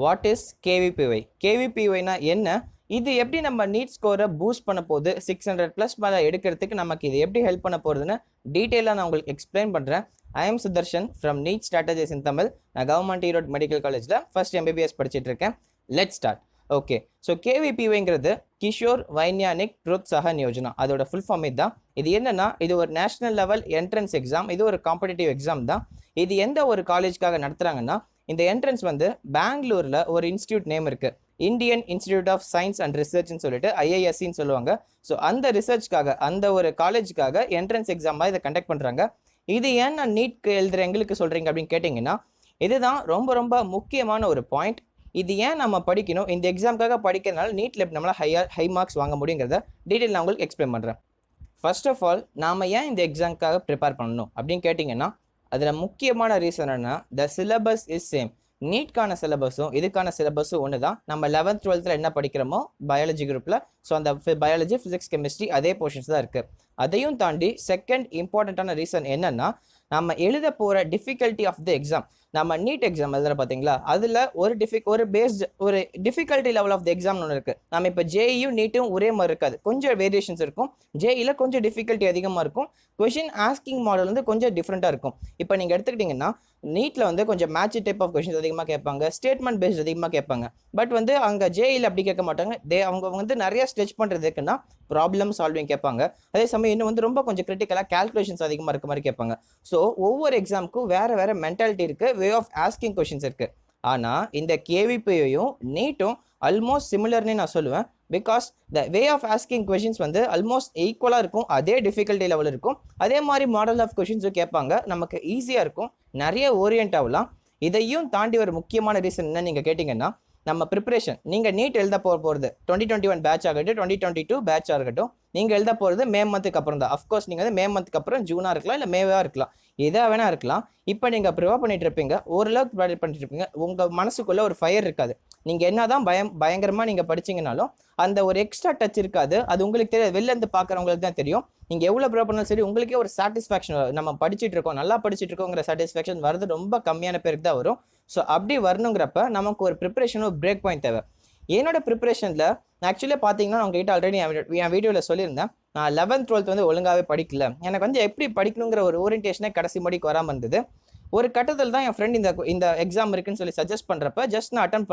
What is KVPY? கேவிபிஒய்னா என்ன? இது எப்படி நம்ம நீட் ஸ்கோரை பூஸ்ட் பண்ண போகுது, 600+ மேலே எடுக்கிறதுக்கு நமக்கு இது எப்படி ஹெல்ப் பண்ண போகிறதுன்னு டீட்டெயிலாக நான் உங்களுக்கு எக்ஸ்பிளைன் பண்ணுறேன். I am Sudharshan from NEET strategies in Tamil. நான் கவர்மெண்ட் ஈரோடு மெடிக்கல் காலேஜில் ஃபர்ஸ்ட் MBBS படிச்சுட்டு இருக்கேன். Let start. ஓகே, ஸோ கேவிபிஒய்ங்கிறது கிஷோர் வைஞானிக் ப்ரோத்சாகன் யோஜனா. அதோட ஃபுல் ஃபார்ம் இதுதான். இது என்னன்னா, இது ஒரு நேஷனல் லெவல் என்ட்ரன்ஸ் எக்ஸாம். இது ஒரு காம்படிட்டிவ் எக்ஸாம் தான். இது எந்த ஒரு காலேஜ்க்காக நடத்துகிறாங்கன்னா, இந்த என்ட்ரன்ஸ் வந்து பெங்களூரில் ஒரு இன்ஸ்டியூட் நேம் இருக்குது, Indian Institute of Science and ரிசர்ச்னு சொல்லிட்டு IISCன்னு சொல்லுவாங்க. ஸோ அந்த ரிசர்ச்காக, அந்த ஒரு காலேஜுக்காக என்ட்ரன்ஸ் எக்ஸாமாக இதை கண்டக்ட் பண்ணுறாங்க. இது ஏன் நான் நீட்க்கு எழுதுகிற எங்களுக்கு சொல்கிறீங்க அப்படின்னு கேட்டிங்கன்னா, இதுதான் ரொம்ப ரொம்ப முக்கியமான ஒரு பாயிண்ட். இது ஏன் நம்ம படிக்கணும், இந்த எக்ஸாமுக்காக படிக்கிறதுனால நீட்டில் எப்படி நம்மளால் ஹை மார்க்ஸ் வாங்க முடியுங்கிறத டீட்டெயில் நான் உங்களுக்கு எக்ஸ்பிளைன் பண்ணுறேன். ஃபர்ஸ்ட் ஆஃப் ஆல், நாம் ஏன் இந்த எக்ஸாமுக்காக ப்ரிப்பேர் பண்ணணும் அப்படின்னு கேட்டிங்கன்னா, அதில் முக்கியமான ரீசன் என்ன, த சிலபஸ் இஸ் சேம். நீட்கான சிலபஸும் இதுக்கான சிலபஸும் ஒன்று தான். நம்ம 11th 12th என்ன படிக்கிறோமோ பயாலஜி குரூப்பில், ஸோ அந்த பயாலஜி, ஃபிசிக்ஸ், கெமிஸ்ட்ரி அதே போர்ஷன்ஸ் தான் இருக்குது. அதையும் தாண்டி செகண்ட் இம்பார்ட்டண்ட்டான ரீசன் என்னென்னா, நம்ம எழுத போகிற டிஃபிகல்ட்டி ஆஃப் த எக்ஸாம். நம்ம நீட் எக்ஸாம் எழுதுற பார்த்தீங்களா, அதில் ஒரு டிஃபிகல்ட்டி லெவல் ஆஃப் த எக்ஸாம்னு ஒன்று இருக்குது. நம்ம இப்போ ஜேஇயும் நீட்டும் ஒரே மாதிரி இருக்காது, கொஞ்சம் வேரியேஷன்ஸ் இருக்கும். ஜேஇயில் கொஞ்சம் டிஃபிகல்ட்டி அதிகமாக இருக்கும். கொஷின் ஆஸ்கிங் மாடல் வந்து கொஞ்சம் டிஃப்ரெண்ட்டாக இருக்கும். இப்போ நீங்கள் எடுத்துக்கிட்டிங்கன்னா, நீட்டில் வந்து கொஞ்சம் மேட்ச் டைப் ஆஃப் கொஷின்ஸ் அதிகமாக கேட்பாங்க, ஸ்டேட்மெண்ட் பேஸ்ட் அதிகமாக கேட்பாங்க. பட் வந்து அங்கே ஜேஇயில் அப்படி கேட்க மாட்டாங்க. அவங்க வந்து நிறைய ஸ்ட்ரெச் பண்ணுறதுக்குன்னா ப்ராப்ளம் சால்விங் கேட்பாங்க. அதே சமயம் இன்னும் வந்து ரொம்ப கொஞ்சம் கிரிட்டிக்கலாக கால்குலேஷன்ஸ் அதிகமாக இருக்க மாதிரி கேட்பாங்க. ஸோ ஒவ்வொரு எக்ஸாமுக்கும் வேறு மென்டாலிட்டி இருக்குது, வே ஆஃப் ஆஸ்கிங் கொஷின்ஸ் இருக்குது. ஆனால் இந்த கேவிபியும் நீட்டும் ஆல்மோஸ்ட் சிமிலர்னு நான் சொல்லுவேன். Because the way of asking questions வந்து ஆல்மோஸ்ட் ஈக்குவலாக இருக்கும், அதே டிஃபிகல்ட்டி லெவல் இருக்கும். அதே மாதிரி மாடல் ஆஃப் கொஷின்ஸும் கேட்பாங்க, நமக்கு ஈஸியாக இருக்கும், நிறைய ஓரியன்ட் ஆகலாம். இதையும் தாண்டி ஒரு முக்கியமான ரீசன் என்ன நீங்கள் கேட்டிங்கன்னா, நம்ம ப்ரிப்பரேஷன். நீங்கள் நீட் எழுத போகிறது 2021 பேட்ச் ஆகட்டும், 2022 பேட்ச் ஆகட்டும், நீங்கள் எழுத போகிறது மே மந்த்துக்கு அப்புறம் தான். அஃப்கோர்ஸ் நீங்கள் வந்து மே மந்த்துக்கு அப்புறம் ஜூனாக இருக்கலாம், இல்லை மேவாக இருக்கலாம், எதாக வேணா இருக்கலாம். இப்போ நீங்கள் ப்ரிப்பேர் பண்ணிட்டு இருப்பீங்க, ஓரளவுக்கு ப்ரிப்பேர் பண்ணிட்டு இருப்பீங்க. உங்கள் மனசுக்குள்ளே ஒரு ஃபயர் இருக்காது. நீங்கள் என்ன தான் பயங்கரமாக நீங்கள் படிச்சிங்கனாலும் அந்த ஒரு எக்ஸ்ட்ரா டச் இருக்காது. அது உங்களுக்கு தெரியாது, வெளில இருந்து பார்க்குறவங்களுக்கு தான் தெரியும். நீங்கள் எவ்வளோ ப்ரிப்பேர் பண்ணாலும் சரி, உங்களுக்கே ஒரு சாட்டிஸ்ஃபேக்ஷன், நம்ம படிச்சுட்டு இருக்கோம், நல்லா படிச்சுட்டு இருக்கோங்கிற சாட்டிஸ்ஃபேக்ஷன் வருது ரொம்ப கம்மியான பேருக்கு தான் வரும். ஸோ அப்படி வரணுங்கிறப்ப நமக்கு ஒரு ப்ரிப்பரேஷன், ஒரு பிரேக் பாயிண்ட் தேவை. என்னோட ப்ரிப்பரேஷனில் ஆக்சுவலியாக பார்த்தீங்கன்னா, நான் உங்ககிட்ட ஆல்ரெடி என் வீடியோவில் சொல்லியிருந்தேன், நான் 11th 12th வந்து ஒழுங்காகவே படிக்கல. எனக்கு வந்து எப்படி படிக்கணுங்கிற ஒரு ஓரியன்டேஷனே கடைசி மணிக்கு வராமல் இருந்தது. ஒரு கட்டத்தில் தான் என் ஃப்ரெண்ட் இந்த எக்ஸாம் இருக்குன்னு சொல்லி சஜஸ்ட் பண்ணுறப்ப ஜஸ்ட் நான் அட்டன்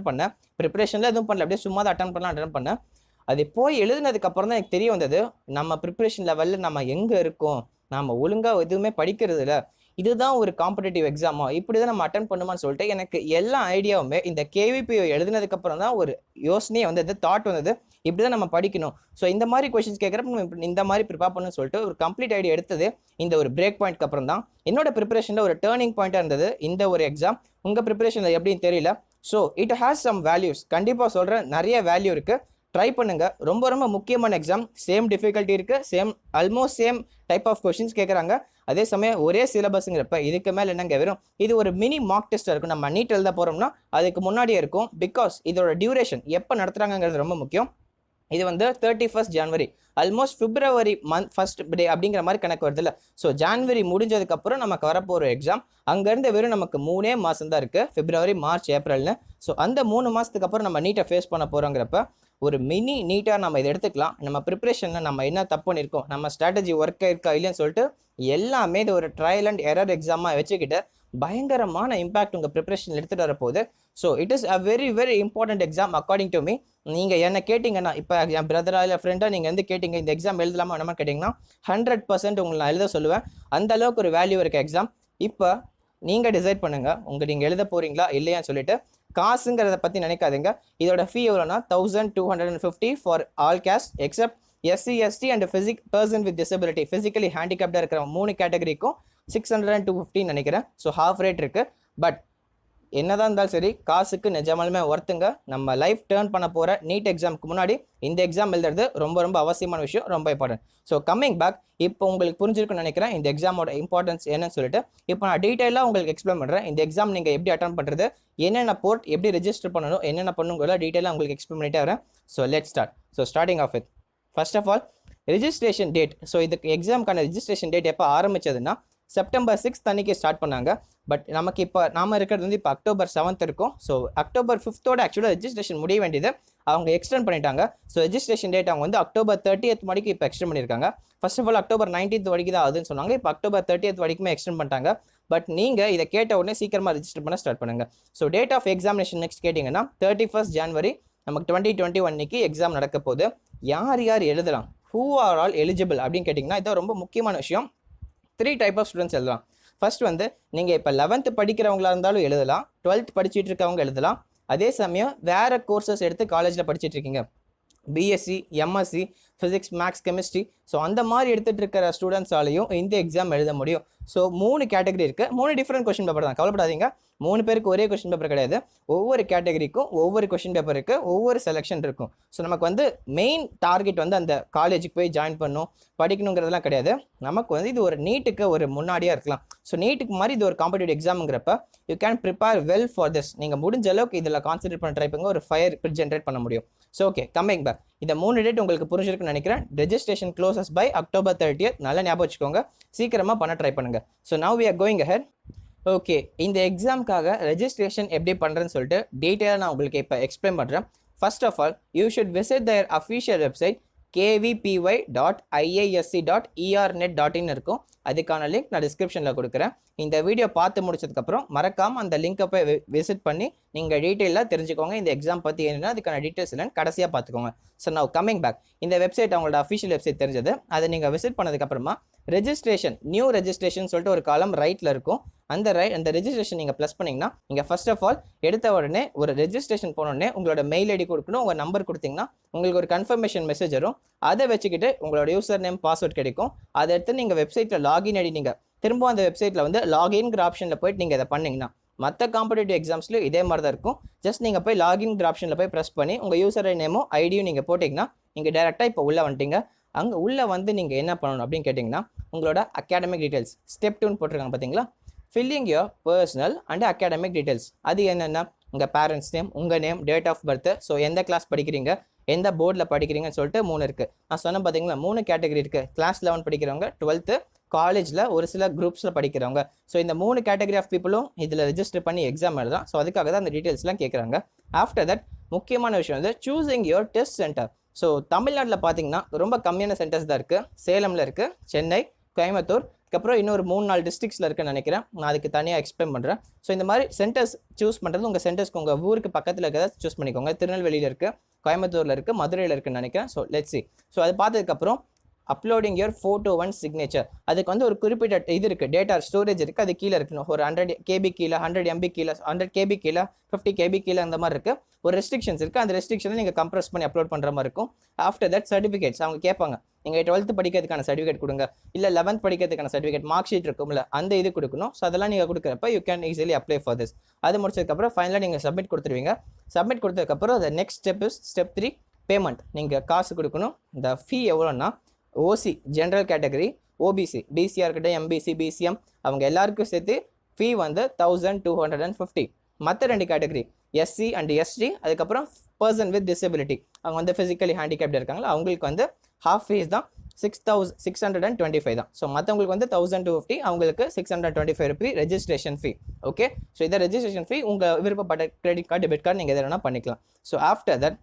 பண்ணேன். ப்ரிப்பரேஷனில் எதுவும் பண்ணல, அப்படியே சும்மா தான் அட்டன் பண்ணேன். அது போய் எழுதுனதுக்கப்புறம் தான் எனக்கு தெரிய வந்தது, நம்ம ப்ரிப்பரேஷன் லெவலில் நம்ம எங்கே இருக்கோம், நம்ம ஒழுங்காக எதுவுமே படிக்கிறது இல்லை, இதுதான் ஒரு காம்படிட்டிவ் எக்ஸாமா, இப்படி தான் நம்ம அட்டன் பண்ணுமான்னு சொல்லிட்டு எனக்கு எல்லா ஐடியாவுமே இந்த கேவிபியை எழுதினதுக்கப்புறம் தான் ஒரு யோசனையே வந்தது, தாட் வந்தது, இப்படி தான் நம்ம படிக்கணும். ஸோ இந்த மாதிரி கொஷின்ஸ் கேட்குறப்ப இந்த மாதிரி ப்ரிப்பேர் பண்ணணும்னு சொல்லிட்டு ஒரு கம்ப்ளீட் ஐடியா எடுத்தது இந்த ஒரு பிரேக் பாயிண்ட்க்கு அப்புறம் தான். என்னோட ப்ரிப்பரேஷனில் ஒரு டேர்னிங் பாயிண்ட்டாக இருந்தது இந்த ஒரு எக்ஸாம். உங்கள் ப்ரிப்பரேஷனில் எப்படின்னு தெரியல. So it has some values, கண்டிப்பாக சொல்கிறேன், நிறைய வேல்யூ இருக்குது. ட்ரை பண்ணுங்கள். ரொம்ப ரொம்ப முக்கியமான எக்ஸாம். சேம் டிஃபிகல்ட்டி இருக்குது, almost same type of questions கேட்குறாங்க. அதே சமயம் ஒரே சிலபஸுங்கிறப்ப இதுக்கு மேலே என்னங்க வரும், இது ஒரு மினி மார்க் டெஸ்ட்டாக இருக்கும். நம்ம நீட் எழுத போகிறோம்னா அதுக்கு முன்னாடியே இருக்கும். பிகாஸ் இதோட டியூரேஷன் எப்போ நடத்துகிறாங்கிறது ரொம்ப முக்கியம். இது வந்து 31st January, almost February month first day அப்படிங்கிற மாதிரி கணக்கு வருது இல்லை. ஸோ ஜான்வரி முடிஞ்சதுக்கப்புறம் நமக்கு வரப்போகிற எக்ஸாம். அங்கேருந்து வெறும் நமக்கு 3 மாதம் தான் இருக்குது, February, March, Aprilனு. ஸோ அந்த 3 மாதத்துக்கு அப்புறம் நம்ம நீட்டை ஃபேஸ் பண்ண போகிறோங்கிறப்ப ஒரு மினி நீட்டாக நம்ம இதை எடுத்துக்கலாம். நம்ம ப்ரிப்பரேஷனில் நம்ம என்ன தப்பு பண்ணியிருக்கோம், நம்ம ஸ்ட்ராட்டஜி ஒர்க் இருக்கா இல்லைன்னு சொல்லிட்டு எல்லாமே இது ஒரு ட்ரையல் அண்ட் எரர் எக்ஸாமாக வச்சுக்கிட்டு பயங்கரமான இம்பாக்ட் உங்கள் ப்ரிப்பரேஷன் எடுத்துகிட்டு வரப்போகுது. So it is a very very important exam according to me. நீங்கள் என்ன கேட்டிங்கன்னா, இப்போ என் பிரதராக இல்லை ஃப்ரெண்டாக நீங்கள் வந்து கேட்டிங்க இந்த எக்ஸாம் எழுதலாமா என்னமா கேட்டிங்கன்னா 100% உங்களை நான் எழுத சொல்லுவேன். அந்த அளவுக்கு ஒரு வேல்யூ இருக்க எக்ஸாம். இப்போ நீங்கள் டிசைட் பண்ணுங்கள், நீங்கள் எழுத போகிறீங்களா இல்லையான்னு சொல்லிட்டு. காசுங்கிறத பற்றி நினைக்காதீங்க. இதோட ஃபீ எவ்வளோனா 1250 for all caste except SC ST and person with disability, physically ஹேண்டிகேப்டாக இருக்கிற 3 கேட்டகரிக்கும் 600 and 250 நினைக்கிறேன். ஸோ ஹாஃப் ரேட் இருக்குது. பட் என்னதான் இருந்தாலும் சரி, காசுக்கு நிஜமாலுமே ஒர்த்துங்க. நம்ம லைஃப் டேர்ன் பண்ண போகிற நீட் எக்ஸாமுக்கு முன்னாடி இந்த எக்ஸாம் எழுதுறது ரொம்ப ரொம்ப அவசியமான விஷயம், ரொம்ப இம்பார்ட்டன்ட். ஸோ கம்மிங் பேக், இப்போ உங்களுக்கு புரிஞ்சிருக்குன்னு நினைக்கிறேன் இந்த எக்ஸாமோட இம்பார்ட்டன்ஸ் என்னன்னு சொல்லிட்டு. இப்போ நான் டீட்டெயிலாக உங்களுக்கு எக்ஸ்பிளைன் பண்ணுறேன். இந்த எக்ஸாம் நீங்கள் எப்படி அட்டன் பண்ணுறது, என்னென்ன போர்ட் எப்படி ரெஜிஸ்டர் பண்ணணும், என்னென்ன பண்ணுங்கிறத டீட்டெயிலாக உங்களுக்கு எக்ஸ்பிளைன் பண்ணிட்டே வரேன். So let start. So starting of with first of all registration date. So இதுக்கு எக்ஸாமுக்கான ரெஜிஸ்ட்ரேஷன் டேட் எப்போ ஆரம்பிச்சதுன்னா செப்டம்பர் 6 அன்னைக்கு ஸ்டார்ட் பண்ணாங்க. பட் நமக்கு இப்போ நாம இருக்கிறது வந்து இப்போ அக்டோபர் 7 இருக்கும். ஸோ அக்டோபர் 5 ஆக்சுவலாக ரெஜிஸ்ட்ரேஷன் முடிய வேண்டியது அவங்க எக்ஸ்டெண்ட் பண்ணிட்டாங்க. ஸோ ரெஜிஸ்ட்ரேஷன் டேட் அவங்க வந்து அக்டோபர் 30th வரைக்கும் இப்போ எக்ஸ்டெண்ட் பண்ணியிருக்காங்க. First of all October 19th வரைக்கும் தான் ஆகுதுன்னு சொன்னாங்க. இப்போ அக்டோபர் 30th வரைக்குமே எக்ஸ்டெண்ட் பண்ணிட்டாங்க. பட் நீங்கள் இதை கேட்ட உடனே சீக்கிரமாக ரெஜிஸ்டர் பண்ண ஸ்டார்ட் பண்ணுங்க. So date of examination next கேட்டிங்கன்னா 31st January நமக்கு 2021 எக்ஸாம் நடக்க போகுது. யார் யார் எழுதலாம், ஹூ ஆர் ஆல் எலிஜிபிள் அப்படின்னு கேட்டிங்கன்னா இதான் ரொம்ப முக்கியமான விஷயம். 3 டைப் ஆஃப் ஸ்டூடெண்ட்ஸ் எழுதலாம். ஃபர்ஸ்ட் வந்து நீங்கள் இப்போ 11th படிக்கிறவங்களா இருந்தாலும் எழுதலாம், 12th படிச்சுட்டு இருக்கவங்க எழுதலாம். அதே சமயம் வேறு கோர்சஸ் எடுத்து காலேஜில் படிச்சுட்டு இருக்கீங்க, BSc, MSc, physics, maths, chemistry, so அந்த மாதிரி எடுத்துகிட்டு இருக்கிற ஸ்டூடெண்ட்ஸாலையும் இந்த எக்ஸாம் எழுத முடியும். ஸோ 3 கேட்டகரி இருக்குது, 3 டிஃப்ரெண்ட் கொஸ்டின் பேப்பர் தான், கவலைப்படாதீங்க. 3 பேருக்கு ஒரே கொஸ்டின் பேப்பர் கிடையாது, ஒவ்வொரு கேட்டகரிக்கும் ஒவ்வொரு கொஸ்டின் பேப்பர் இருக்குது, ஒவ்வொரு செலெக்ஷன் இருக்கும். ஸோ நமக்கு வந்து மெயின் டார்கெட் வந்து அந்த காலேஜுக்கு போய் ஜாயின் பண்ணணும், படிக்கணுங்கிறதுலாம் கிடையாது. நமக்கு வந்து இது ஒரு நீட்டுக்கு ஒரு முன்னாடியாக இருக்கலாம். ஸோ நீட்டுக்கு மாதிரி இது ஒரு காம்படிட்டிவ் எக்ஸாமுங்கிறப்ப you can prepare well for this. நீங்கள் முடிஞ்ச அளவுக்கு இதில் கான்சன்ட்ரேட் பண்ண ட்ரை பண்ணுங்க, ஒரு ஃபயர் ஜென்ரேட் பண்ண முடியும். So okay, coming back. இந்த 3 டேட் உங்களுக்கு புரிஞ்சிருக்குன்னு நினைக்கிறேன். Registration closes by October 30th. நல்லா ஞாபகம் வச்சுக்கோங்க, சீக்கிரமாக பண்ண ட்ரை பண்ணுங்க. So now we are going ahead. Okay, இந்த எக்ஸாமுக்காக ரெஜிஸ்ட்ரேஷன் எப்படி பண்ணுறேன்னு சொல்லிட்டு டீட்டெயிலாக நான் உங்களுக்கு இப்போ எக்ஸ்பிளைன் பண்ணுறேன். First of all you should visit their official website kvpy.iisc.ernet.in இருக்கும். அதுக்கான லிங்க் நான் டிஸ்கிரிப்ஷனில் கொடுக்குறேன். இந்த வீடியோ பார்த்து முடிச்சதுக்கப்புறம் மறக்காமல் அந்த லிங்கை போய் விசிட் பண்ணி நீங்கள் டீட்டெயிலாக தெரிஞ்சுக்கோங்க. இந்த எக்ஸாம் பற்றி என்னென்னா அதுக்கான டீட்டெயில்ஸ் இல்லைன்னு கடைசியாக பார்த்துக்கோங்க. ஸோ நான் கம்மிங் பேக், இந்த வெப்சைட் அவங்களோட அஃபிஷியல் வெப்சைட் தெரிஞ்சது. அதை நீங்கள் விசிட் பண்ணதுக்கப்புறமா ரெஜிஸ்ட்ரேஷன், நியூ ரெஜிஸ்ட்ரேஷன் சொல்லிட்டு ஒரு காலம் ரைட்டில் இருக்கும். அந்த ரெஜிஸ்ட்ரேஷன் நீங்கள் ப்ளஸ் பண்ணிங்கன்னா நீங்கள் ஃபர்ஸ்ட் ஆஃப் ஆல் எடுத்த உடனே ஒரு ரெஜிஸ்ட்ரேஷன் போனோடனே உங்களோட மெயில் ஐடி கொடுக்கணும், உங்கள் நம்பர் கொடுத்தீங்கன்னா உங்களுக்கு ஒரு கன்ஃபர்மேஷன் மெசேஜ் வரும். அதை வச்சுக்கிட்டு உங்களோட யூசர் நேம், பாஸ்வேர்ட் கிடைக்கும். அதை எடுத்து நீங்கள் வெப்சைட்டில் லாகின் ஐடி, நீங்கள் திரும்ப அந்த வெப்சைட்டில் வந்து லாகின்கிற ஆப்ஷனில் போயிட்டு நீங்கள் இதை பண்ணிங்கன்னா மற்ற காம்படிட்டிவ் எக்ஸாம்ஸ்லையும் இதே மாதிரி தான் இருக்கும். ஜஸ்ட் நீங்கள் போய் லாகின்கிற ஆப்ஷனில் போய் ப்ரெஸ் பண்ணி உங்கள் யூசர் நேமும் ஐடியும் நீங்கள் போட்டிங்கன்னா நீங்கள் டேரெக்டாக இப்போ உள்ளே வந்துட்டீங்க. அங்கே உள்ளே வந்து நீங்கள் என்ன பண்ணணும் அப்படின்னு கேட்டிங்கன்னா உங்களோட அகாடமிக் டீட்டெயில்ஸ் ஸ்டெப் 2 போட்டிருக்காங்க பார்த்தீங்களா, filling your personal and academic details. அது என்னென்னா உங்கள் பேரண்ட்ஸ் நேம், உங்கள் name, date of birth, so எந்த கிளாஸ் படிக்கிறீங்க, எந்த போர்டில் படிக்கிறீங்கன்னு சொல்லிட்டு 3 இருக்குது. நான் சொன்னேன் பார்த்தீங்களா 3 கேட்டகரி இருக்குது. கிளாஸ் 11 படிக்கிறவங்க, 12th, காலேஜில் ஒரு சில குரூப்ஸில் படிக்கிறவங்க. ஸோ இந்த 3 கேட்டகரி ஆஃப் பீப்புளும் இதில் ரெஜிஸ்டர் பண்ணி எக்ஸாம் எழுதலாம். ஸோ அதுக்காக தான் அந்த டீட்டெயில்ஸ்லாம் கேட்குறாங்க. ஆஃப்டர் தட் முக்கியமான விஷயம் வந்து choosing your test centre. So தமிழ்நாட்டில் பார்த்தீங்கன்னா ரொம்ப கம்மியான சென்டர்ஸ் தான் இருக்குது. சேலமில் இருக்குது, சென்னை, கோயம்புத்தூர், அதுக்கப்புறம் இன்னொரு 3-4 டிஸ்ட்ரிக்ஸில் இருக்குன்னு நினைக்கிறேன். நான் அதுக்கு தனியாக எக்ஸ்பிளைன் பண்ணுறேன். ஸோ இந்த மாதிரி சென்டர்ஸ் சூஸ் பண்ணுறது உங்கள் சென்டர்ஸ்க்கு உங்கள் ஊருக்கு பக்கத்தில் இருக்கிறத சூஸ் பண்ணிக்கோங்க. திருநெல்வேலியில் இருக்குது, கோயம்புத்தூரில் இருக்குது, மதுரையில் இருக்குன்னு நினைக்கிறேன். So let's see. ஸோ அது பார்த்ததுக்கப்புறம் uploading your photo and signature. அதுக்கு வந்து ஒரு குறிப்பிட்ட இது இருக்குது, டேட்டா ஸ்டோரேஜ் இருக்குது, அது கீழே இருக்கணும். ஒரு 100 KB கீழே, 100 MB கீழே, 100 KB கீழே, 50 KB கீழே, அந்த மாதிரி இருக்குது. ஒரு ரெஸ்ட்ரிக்ஷன்ஸ் இருக்குது. அந்த ரெஸ்ட்ரிக்ஷனை நீங்கள் கம்ப்ரஸ் பண்ணி அப்லோட் பண்ணுற மாதிரி இருக்கும். ஆஃப்டர் தட் சர்டிஃபிகேட்ஸ் அவங்க கேட்பாங்க. நீங்கள் 12th படிக்கிறதுக்கான சர்டிஃபிகேட் கொடுங்க, இல்லை 11th படிக்கிறதுக்கான சர்டிஃபிகேட், மார்க் ஷீட் இருக்கும்ல, அந்த இது கொடுக்கணும். ஸோ அதெல்லாம் நீங்கள் கொடுக்குறப்ப you can easily apply for this. அது முடிச்சதுக்கப்புறம் ஃபைனலாக நீங்கள் சப்மிட் கொடுத்துருவீங்க. சப்மிட் கொடுத்ததுக்கப்புறம் அந்த next step is step 3, payment. நீங்கள் காசு கொடுக்கணும். இந்த ஃபீ எவ்வளோன்னா ஓசி ஜென்ரல் கேட்டகரி, ஓபிசி, பிசியாக இருக்கட்டும், எம்பிசி, பிசிஎம், அவங்க எல்லாருக்கும் சேர்த்து ஃபீ வந்து 1250. மற்ற 2 கேட்டகரி எஸ்சி அண்ட் எஸ்டி, அதுக்கப்புறம் பர்சன் வித் டிசபிலிட்டி, அவங்க வந்து ஃபிசிக்கலி ஹேண்டிகேப்ட் இருக்காங்களா, அவங்களுக்கு வந்து ஹாஃப் ஃபீஸ் தான் 6,625 தான். ஸோ மற்றவங்களுக்கு வந்து 1250, அவங்களுக்கு 625 ரூபி ரெஜிஸ்ட்ரேஷன் ஃபீ. ஓகே, ஸோ இதை ரெஜிஸ்ட்ரேஷன் ஃபீ உங்கள் விருப்பப்பட்ட கிரெடிட் கார்டு, டெபிட் கார்டு நீங்கள் எதை வேணால் பண்ணிக்கலாம். ஸோ ஆஃப்டர் தட்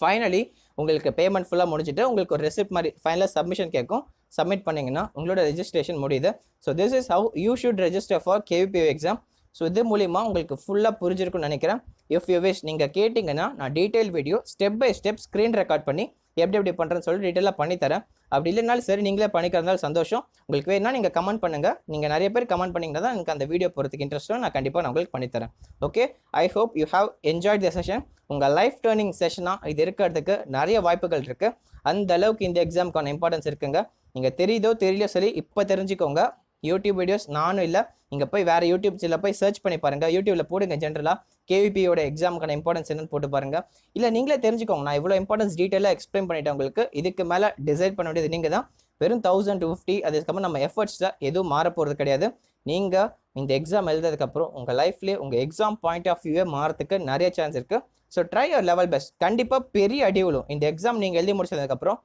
ஃபைனலி உங்களுக்கு பேமெண்ட் ஃபுல்லாக முடிச்சுட்டு உங்களுக்கு ஒரு ரெசிப்ட் மாதிரி ஃபைனலாக சப்மிஷன் கேட்கும். சப்மிட் பண்ணிங்கன்னா உங்களோட ரெஜிஸ்ட்ரேஷன் முடியுது. So this is how you should register for KVPY exam. So இது மூலிமா உங்களுக்கு ஃபுல்லாக புரிஞ்சிருக்குன்னு நினைக்கிறேன். இஃப் யூ விஷ் நீங்கள் கேட்டிங்கன்னா நான் detail video step by step screen record பண்ணி எப்படி பண்ணுறேன்னு சொல்லிட்டு டீட்டெயிலாக பண்ணித்தரேன். அப்படி இல்லைனாலும் சரி, நீங்களே பண்ணிக்கிறதுனால சந்தோஷம். உங்களுக்கு வேணும்னா நீங்கள் கமெண்ட் பண்ணுங்கள். நீங்கள் நிறைய பேர் கமெண்ட் பண்ணிங்கன்னா தான் எனக்கு அந்த வீடியோ போகிறதுக்கு இன்ட்ரெஸ்ட்டும் நான் கண்டிப்பாக நான் உங்களுக்கு பண்ணித்தரேன். Okay, I hope you have enjoyed the session. உங்கள் லைஃப் டேர்னிங் செஷனாக இது இருக்கிறதுக்கு நிறைய வாய்ப்புகள் இருக்குது. அந்த அளவுக்கு இந்த எக்ஸாமுக்கான இம்பார்ட்டன்ஸ் இருக்குங்க. நீங்கள் தெரியுதோ தெரியலையோ சரி, இப்போ தெரிஞ்சுக்கோங்க. யூடியூப் வீடியோஸ் நானும் இல்லை, நீங்கள் போய் வேறு யூடியூப் சேனலில் போய் சர்ச் பண்ணி பாருங்கள். யூடியூப்பில் போடுங்க ஜென்ரலாக KVPயோட எக்ஸாமுக்கான இம்பார்ட்டன்ஸ் என்னன்னு போட்டு பாருங்கள். இல்லை நீங்களே தெரிஞ்சுக்கோங்க. நான் இவ்வளோ இம்பார்ட்டன்ஸ் டீட்டெயிலாக எக்ஸ்பிளைன் பண்ணிட்டேன் உங்களுக்கு. இதுக்கு மேலே டிசைட் பண்ண வேண்டியது நீங்கள் தான். வெறும் 1250, அதுக்கப்புறம் நம்ம எஃபர்ட்ஸில் எதுவும் மாற போகிறது கிடையாது. நீங்கள் இந்த எக்ஸாம் எழுதுறதுக்கப்புறம் உங்கள் லைஃப்லேயே உங்கள் எக்ஸாம் பாயிண்ட் ஆஃப் வியூவே மாறத்துக்கு நிறைய சான்ஸ் இருக்குது. So try your level best. கண்டிப்பாக பெரிய அடி விழும். இந்த எக்ஸாம் நீங்கள் எழுதி முடிச்சதுக்கப்புறம்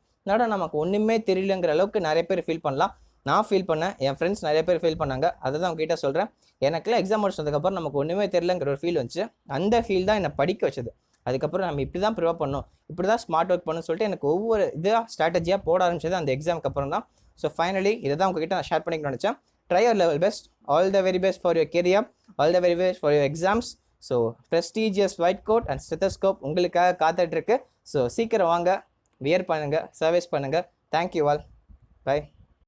நமக்கு ஒன்றுமே தெரியலங்கிற அளவுக்கு நிறைய பேர் ஃபீல் பண்ணலாம். நான் ஃபீல் பண்ணேன், என் ஃப்ரெண்ட்ஸ் நிறைய பேர் ஃபீல் பண்ணாங்க. அதை தான் உங்ககிட்ட சொல்கிறேன். எனக்குலாம் எக்ஸாம் முடிச்சதுக்கப்புறம் நமக்கு ஒன்றுமே தெரிலங்கிற ஒரு ஃபீல் வந்துச்சு. அந்த ஃபீல் தான் என்னை படிக்க வச்சது. அதுக்கப்புறம் நம்ம இப்படி தான் ப்ரிப்பேர் பண்ணணும், இப்படி தான் ஸ்மார்ட் ஒர்க் பண்ணணும்னு சொல்லிட்டு எனக்கு ஒவ்வொரு இதாக ஸ்ட்ராட்டஜியாக போட ஆரம்பிச்சது அந்த எக்ஸாமுக்கு அப்புறம் தான். ஸோ ஃபைனலி இதை தான் உங்ககிட்ட நான் ஷேர் பண்ணிக்கணும்னு நினச்சேன். Try your level best. All the very best for your career. All the very best for your exams. So prestigious white code and stethoscope உங்களுக்காக காத்துட்ருக்கு. ஸோ சீக்கிரம் வாங்க, வியர் பண்ணுங்கள், சர்வீஸ் பண்ணுங்கள். Thank you all. பை.